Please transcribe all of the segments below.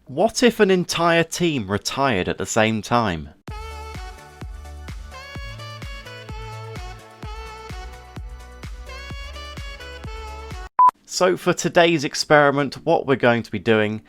What if an entire team retired at the same time? So for today's experiment, what we're going to be doing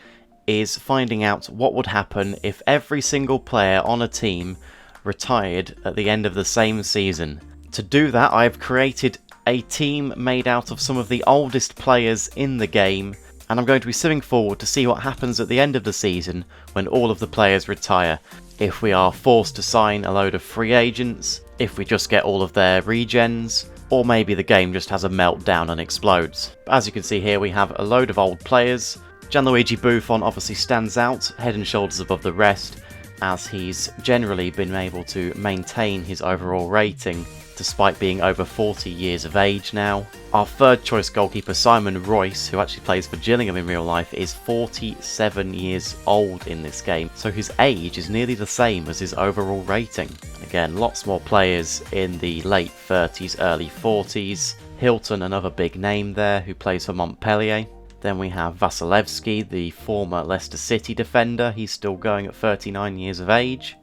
is finding out what would happen if every single player on a team retired at the end of the same season. To do that, I've created a team made out of some of the oldest players in the game, and I'm going to be simming forward to see what happens at the end of the season when all of the players retire. If we are forced to sign a load of free agents, if we just get all of their regens, or maybe the game just has a meltdown and explodes. But as you can see here, we have a load of old players. Gianluigi Buffon obviously stands out, head and shoulders above the rest, as he's generally been able to maintain his overall rating despite being over 40 years of age now. Our third choice goalkeeper, Simon Royce, who actually plays for Gillingham in real life, is 47 years old in this game, so his age is nearly the same as his overall rating. And again, lots more players in the late 30s, early 40s. Hilton, another big name there, who plays for Montpellier. Then we have Vasilevsky, the former Leicester City defender. He's still going at 39 years of age.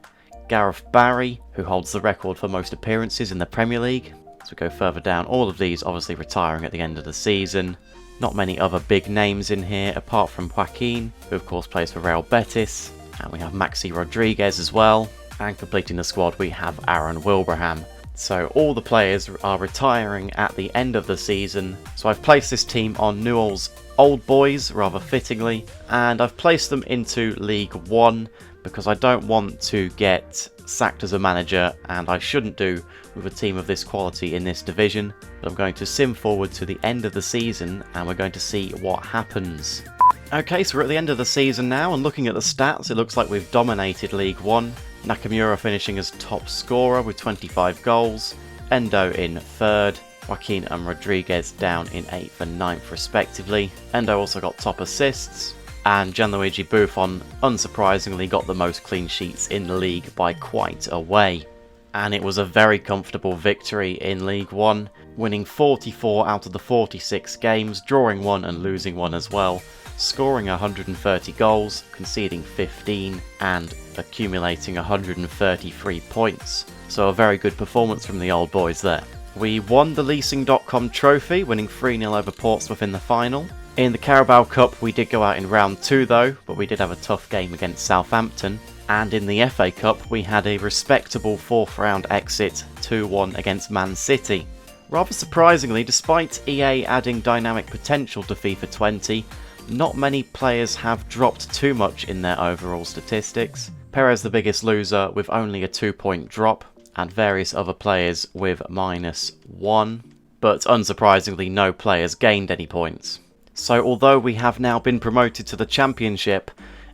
Gareth Barry, who holds the record for most appearances in the Premier League. As we go further down, all of these obviously retiring at the end of the season. Not many other big names in here, apart from Joaquin, who of course plays for Real Betis. And we have Maxi Rodriguez as well. And completing the squad, we have Aaron Wilbraham. So all the players are retiring at the end of the season. So I've placed this team on Newell's Old Boys, rather fittingly. And I've placed them into League One, because I don't want to get sacked as a manager, and I shouldn't do with a team of this quality in this division. But I'm going to sim forward to the end of the season, and we're going to see what happens. Okay, so we're at the end of the season now, and looking at the stats, it looks like we've dominated League One. Nakamura finishing as top scorer with 25 goals, Endo in third, Joaquin and Rodriguez down in 8th and 9th respectively. Endo also got top assists, and Gianluigi Buffon, unsurprisingly, got the most clean sheets in the league by quite a way. And it was a very comfortable victory in League One, winning 44 out of the 46 games, drawing one and losing one as well, scoring 130 goals, conceding 15, and accumulating 133 points. So a very good performance from the old boys there. We won the Leasing.com trophy, winning 3-0 over Portsmouth in the final. In the Carabao Cup, we did go out in round 2 though, but we did have a tough game against Southampton. And in the FA Cup, we had a respectable 4th round exit, 2-1 against Man City. Rather surprisingly, despite EA adding dynamic potential to FIFA 20, not many players have dropped too much in their overall statistics. Perez the biggest loser with only a 2-point drop, and various other players with -1. But unsurprisingly, no players gained any points. So although we have now been promoted to the Championship,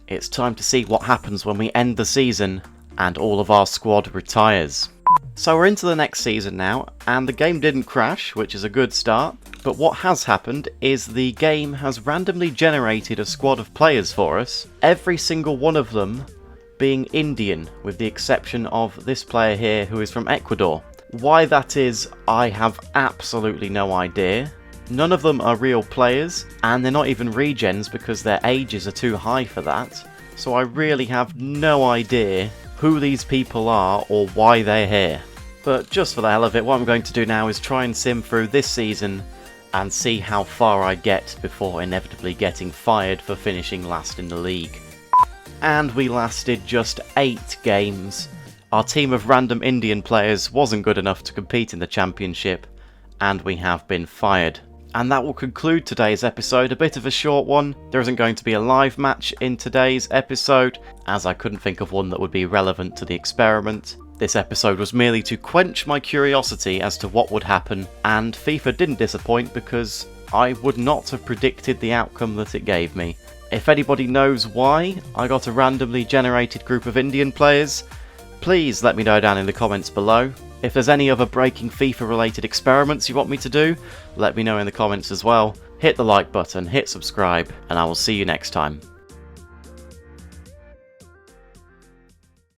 it's time to see what happens when we end the season and all of our squad retires. So we're into the next season now, and the game didn't crash, which is a good start. But what has happened is the game has randomly generated a squad of players for us, every single one of them being Indian, with the exception of this player here who is from Ecuador. Why that is, I have absolutely no idea. None of them are real players, and they're not even regens because their ages are too high for that. So I really have no idea who these people are or why they're here. But just for the hell of it, what I'm going to do now is try and sim through this season and see how far I get before inevitably getting fired for finishing last in the league. And we lasted just 8 games. Our team of random Indian players wasn't good enough to compete in the Championship, and we have been fired. And that will conclude today's episode, a bit of a short one. There isn't going to be a live match in today's episode, as I couldn't think of one that would be relevant to the experiment. This episode was merely to quench my curiosity as to what would happen, and FIFA didn't disappoint because I would not have predicted the outcome that it gave me. If anybody knows why I got a randomly generated group of Indian players, please let me know down in the comments below. If there's any other breaking FIFA related experiments you want me to do, let me know in the comments as well. Hit the like button, hit subscribe, and I will see you next time.